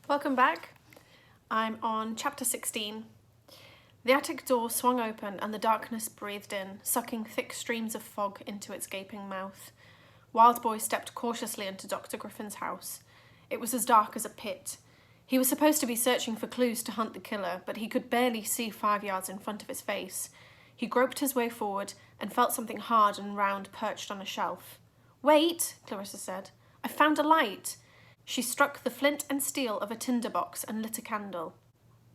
Welcome back. I'm on chapter 16. The attic door swung open and the darkness breathed in, sucking thick streams of fog into its gaping mouth. Wildboy stepped cautiously into Dr. Griffin's house. It was as dark as a pit. He was supposed to be searching for clues to hunt the killer, but he could barely see 5 yards in front of his face. He groped his way forward and felt something hard and round perched on a shelf. "Wait," Clarissa said. "I found a light." She struck the flint and steel of a tinderbox and lit a candle.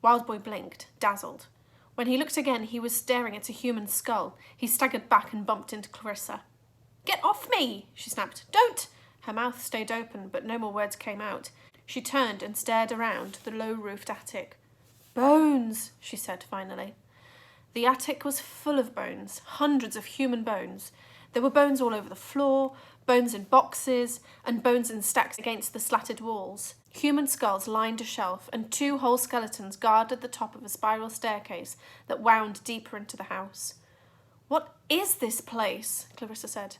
Wildboy blinked, dazzled. When he looked again, he was staring at a human skull. He staggered back and bumped into Clarissa. "Get off me!" she snapped. "Don't!" Her mouth stayed open, but no more words came out. She turned and stared around the low-roofed attic. "Bones," she said finally. The attic was full of bones, hundreds of human bones. There were bones all over the floor, bones in boxes, and bones in stacks against the slatted walls. Human skulls lined a shelf, and 2 whole skeletons guarded the top of a spiral staircase that wound deeper into the house. "What is this place?" Clarissa said.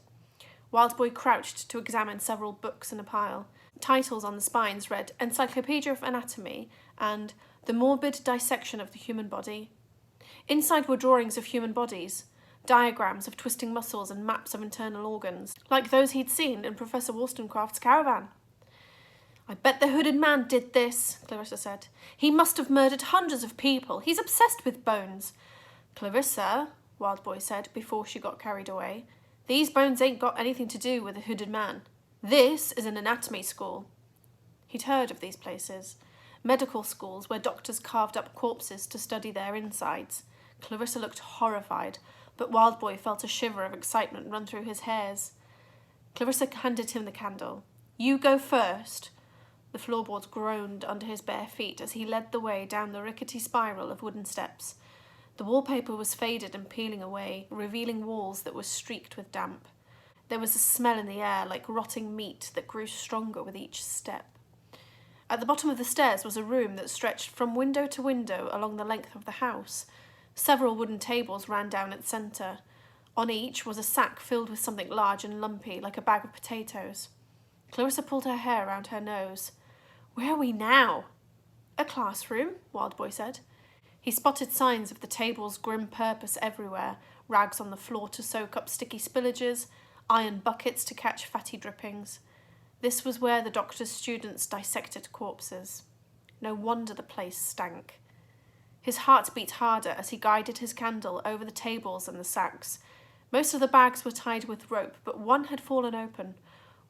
Wildboy crouched to examine several books in a pile. Titles on the spines read Encyclopedia of Anatomy and The Morbid Dissection of the Human Body. Inside were drawings of human bodies, diagrams of twisting muscles and maps of internal organs, like those he'd seen in Professor Wollstonecraft's caravan. "I bet the hooded man did this," Clarissa said. "He must have murdered hundreds of people. He's obsessed with bones." "Clarissa," Wildboy said before she got carried away, "these bones ain't got anything to do with the hooded man. This is an anatomy school." He'd heard of these places. Medical schools where doctors carved up corpses to study their insides. Clarissa looked horrified, but Wildboy felt a shiver of excitement run through his hairs. Clarissa handed him the candle. "You go first." The floorboards groaned under his bare feet as he led the way down the rickety spiral of wooden steps. The wallpaper was faded and peeling away, revealing walls that were streaked with damp. There was a smell in the air like rotting meat that grew stronger with each step. At the bottom of the stairs was a room that stretched from window to window along the length of the house. Several wooden tables ran down its centre. On each was a sack filled with something large and lumpy, like a bag of potatoes. Clarissa pulled her hair round her nose. "Where are we now?" "A classroom," Wildboy said. He spotted signs of the table's grim purpose everywhere, rags on the floor to soak up sticky spillages, iron buckets to catch fatty drippings. This was where the doctor's students dissected corpses. No wonder the place stank. His heart beat harder as he guided his candle over the tables and the sacks. Most of the bags were tied with rope, but one had fallen open.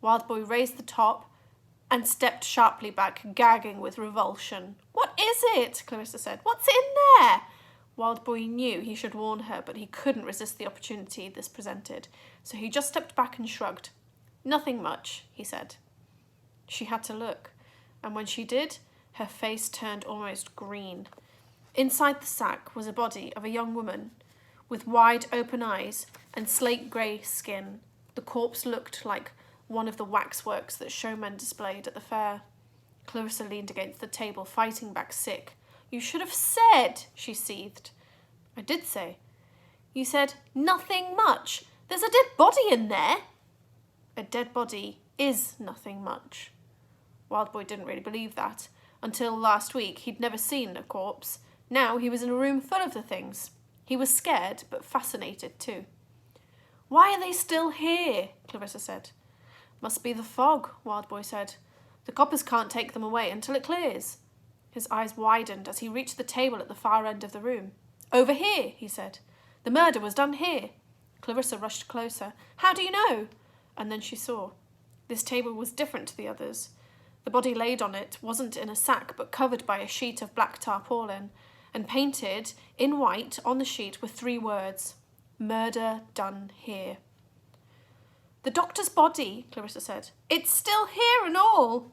Wildboy raised the top and stepped sharply back, gagging with revulsion. "What is it?" Clarissa said. "What's in there?" Wildboy knew he should warn her, but he couldn't resist the opportunity this presented, so he just stepped back and shrugged. "Nothing much," he said. She had to look, and when she did, her face turned almost green. Inside the sack was a body of a young woman with wide open eyes and slate grey skin. The corpse looked like one of the waxworks that showmen displayed at the fair. Clarissa leaned against the table, fighting back sick. "You should have said," she seethed. "I did say." "You said, 'Nothing much.' There's a dead body in there." "A dead body is nothing much." Wildboy didn't really believe that. Until last week, he'd never seen a corpse. Now he was in a room full of the things. He was scared, but fascinated too. "Why are they still here?" Clarissa said. "Must be the fog," Wildboy said. "The coppers can't take them away until it clears." His eyes widened as he reached the table at the far end of the room. "Over here," he said. "The murder was done here." Clarissa rushed closer. "How do you know?" And then she saw. This table was different to the others. The body laid on it wasn't in a sack, but covered by a sheet of black tarpaulin, and painted in white on the sheet were 3 words: "Murder done here." "The doctor's body," Clarissa said. "It's still here and all."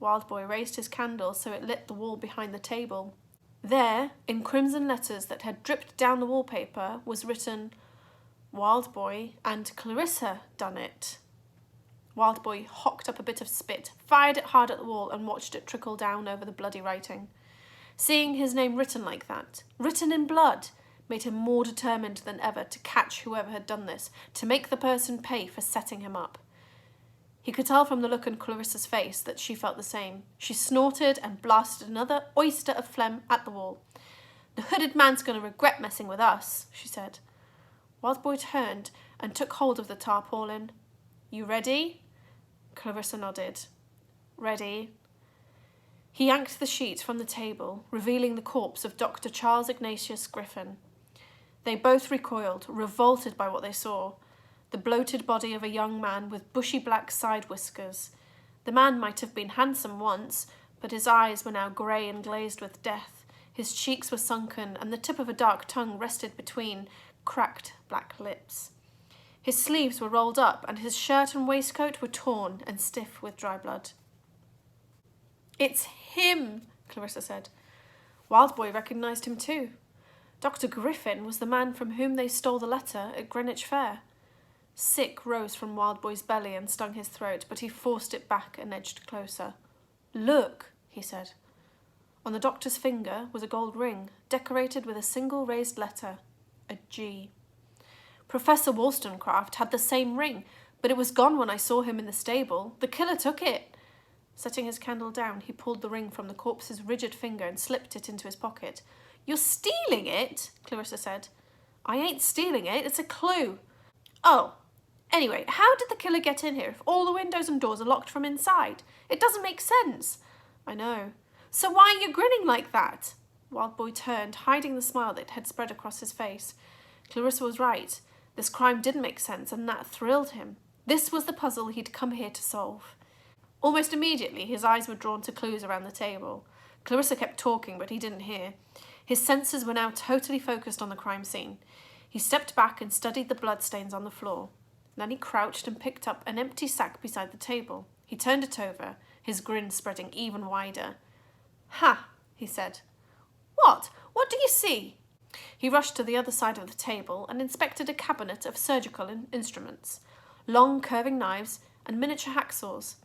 Wildboy raised his candle so it lit the wall behind the table. There, in crimson letters that had dripped down the wallpaper, was written, "Wildboy and Clarissa done it." Wildboy hocked up a bit of spit, fired it hard at the wall, and watched it trickle down over the bloody writing. Seeing his name written like that, written in blood, made him more determined than ever to catch whoever had done this, to make the person pay for setting him up. He could tell from the look on Clarissa's face that she felt the same. She snorted and blasted another oyster of phlegm at the wall. "The hooded man's going to regret messing with us," she said. Wildboy turned and took hold of the tarpaulin. "You ready?" Clarissa nodded. "Ready." He yanked the sheet from the table, revealing the corpse of Dr. Charles Ignatius Griffin. They both recoiled, revolted by what they saw. The bloated body of a young man with bushy black side whiskers. The man might have been handsome once, but his eyes were now grey and glazed with death. His cheeks were sunken, and the tip of a dark tongue rested between cracked black lips. His sleeves were rolled up, and his shirt and waistcoat were torn and stiff with dry blood. "It's him," Clarissa said. Wildboy recognised him too. Dr. Griffin was the man from whom they stole the letter at Greenwich Fair. Sick rose from Wildboy's belly and stung his throat, but he forced it back and edged closer. "Look," he said. On the doctor's finger was a gold ring, decorated with a single raised letter, a G. Professor Wollstonecraft had the same ring, but it was gone when I saw him in the stable. The killer took it. Setting his candle down, he pulled the ring from the corpse's rigid finger and slipped it into his pocket. "You're stealing it," Clarissa said. "I ain't stealing it, it's a clue." "Oh, anyway, how did the killer get in here if all the windows and doors are locked from inside? It doesn't make sense." "I know. So why are you grinning like that?" Wildboy turned, hiding the smile that had spread across his face. Clarissa was right. This crime didn't make sense, and that thrilled him. This was the puzzle he'd come here to solve. Almost immediately, his eyes were drawn to clues around the table. Clarissa kept talking, but he didn't hear. His senses were now totally focused on the crime scene. He stepped back and studied the bloodstains on the floor. Then he crouched and picked up an empty sack beside the table. He turned it over, his grin spreading even wider. "Ha," he said. "What? What do you see?" He rushed to the other side of the table and inspected a cabinet of surgical instruments, long curving knives and miniature hacksaws.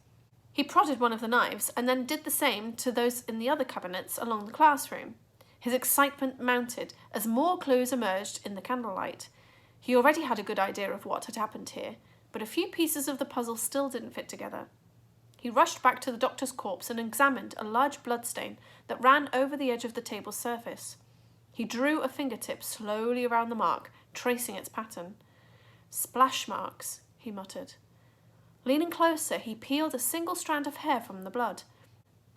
He prodded one of the knives and then did the same to those in the other cabinets along the classroom. His excitement mounted as more clues emerged in the candlelight. He already had a good idea of what had happened here, but a few pieces of the puzzle still didn't fit together. He rushed back to the doctor's corpse and examined a large bloodstain that ran over the edge of the table's surface. He drew a fingertip slowly around the mark, tracing its pattern. "Splash marks," he muttered. Leaning closer, he peeled a single strand of hair from the blood.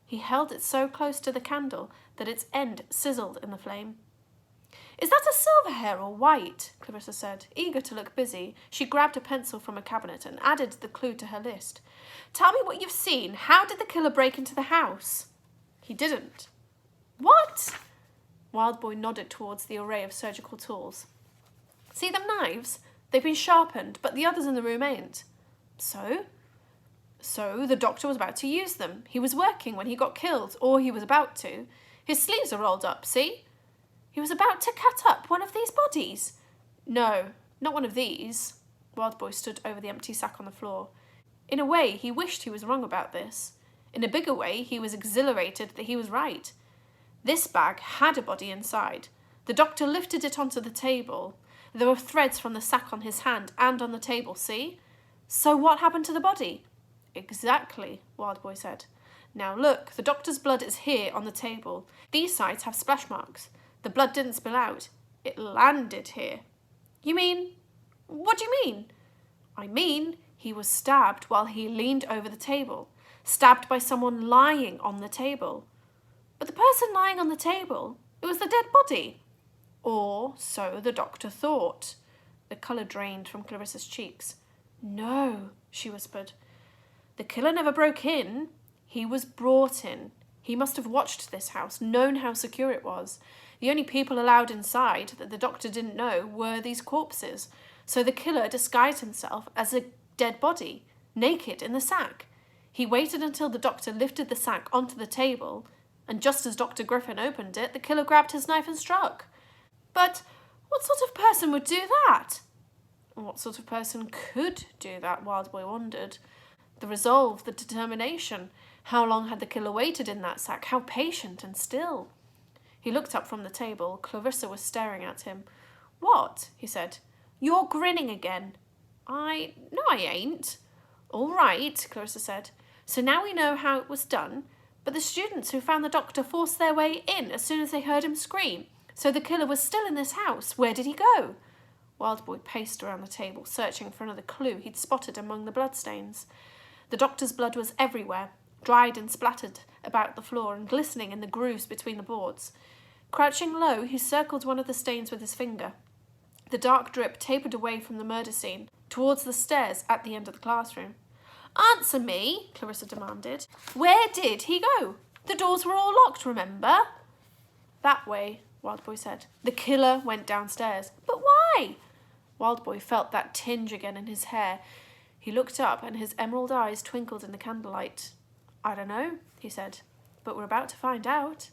He held it so close to the candle that its end sizzled in the flame. "Is that a silver hair or white?" Clarissa said. Eager to look busy, she grabbed a pencil from a cabinet and added the clue to her list. "Tell me what you've seen. How did the killer break into the house?" "He didn't." "What?" Wildboy nodded towards the array of surgical tools. "See them knives? They've been sharpened, but the others in the room ain't." "So?" "So the doctor was about to use them. He was working when he got killed, or he was about to. His sleeves are rolled up, see? He was about to cut up one of these bodies." "No, not one of these." Wildboy stood over the empty sack on the floor. In a way, he wished he was wrong about this. In a bigger way, he was exhilarated that he was right. This bag had a body inside. The doctor lifted it onto the table. There were threads from the sack on his hand and on the table, see? "So what happened to the body?" "Exactly," Wildboy said. "Now look, the doctor's blood is here on the table. These sides have splash marks. The blood didn't spill out. It landed here." "You mean? What do you mean?" "I mean, he was stabbed while he leaned over the table. Stabbed by someone lying on the table." "But the person lying on the table, it was the dead body." "Or so the doctor thought." The colour drained from Clarissa's cheeks. "No," she whispered. "The killer never broke in. He was brought in. He must have watched this house, known how secure it was. The only people allowed inside that the doctor didn't know were these corpses. So the killer disguised himself as a dead body, naked in the sack. He waited until the doctor lifted the sack onto the table, and just as Dr. Griffin opened it, the killer grabbed his knife and struck." "But what sort of person would do that?" What sort of person could do that, Wildboy wondered. The resolve, the determination. How long had the killer waited in that sack? How patient and still? He looked up from the table. Clarissa was staring at him. "What?" he said. "You're grinning again." No, I ain't." All right, Clarissa said. So now we know how it was done, but the students who found the doctor forced their way in as soon as they heard him scream. So the killer was still in this house. Where did he go? Wildboy paced around the table, searching for another clue he'd spotted among the bloodstains. The doctor's blood was everywhere, dried and splattered about the floor and glistening in the grooves between the boards. Crouching low, he circled one of the stains with his finger. The dark drip tapered away from the murder scene, towards the stairs at the end of the classroom. Answer me, Clarissa demanded. Where did he go? The doors were all locked, remember? That way, Wildboy said. The killer went downstairs. But why? Wildboy felt that tinge again in his hair. He looked up and his emerald eyes twinkled in the candlelight. I don't know, he said, but we're about to find out.